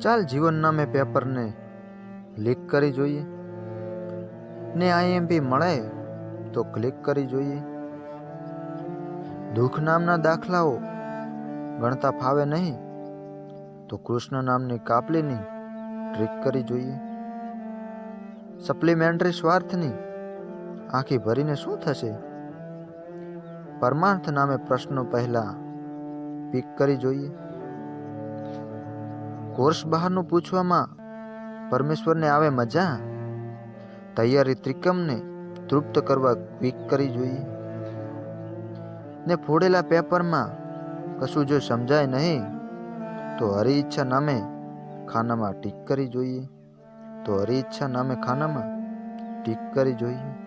ચાલ જીવન નામે પેપરને લીક કરી જોઈએ ને આઈએમપી મળે તો ક્લિક કરી જોઈએ. દુઃખ નામના દાખલાઓ ગણતા ફાવે નહીં તો કૃષ્ણ નામની કાપલીની ટ્રીક કરી જોઈએ. સપ્લિમેન્ટરી સ્વાર્થની આખી ભરીને શું થશે? પરમાર્થ નામે પ્રશ્નો પહેલા પીક કરી જોઈએ. કોર્સ બહારનું પૂછવામાં પરમેશ્વરને આવે મજા, તૈયારી ત્રિકમને તૃપ્ત કરવા ક્વિક કરી જોઈએ. ને ફોડેલા પેપરમાં કશું જો સમજાય નહીં તો હરી ઈચ્છા નામે ખાનામાં ટીક કરી જોઈએ. ટીક કરી જોઈએ.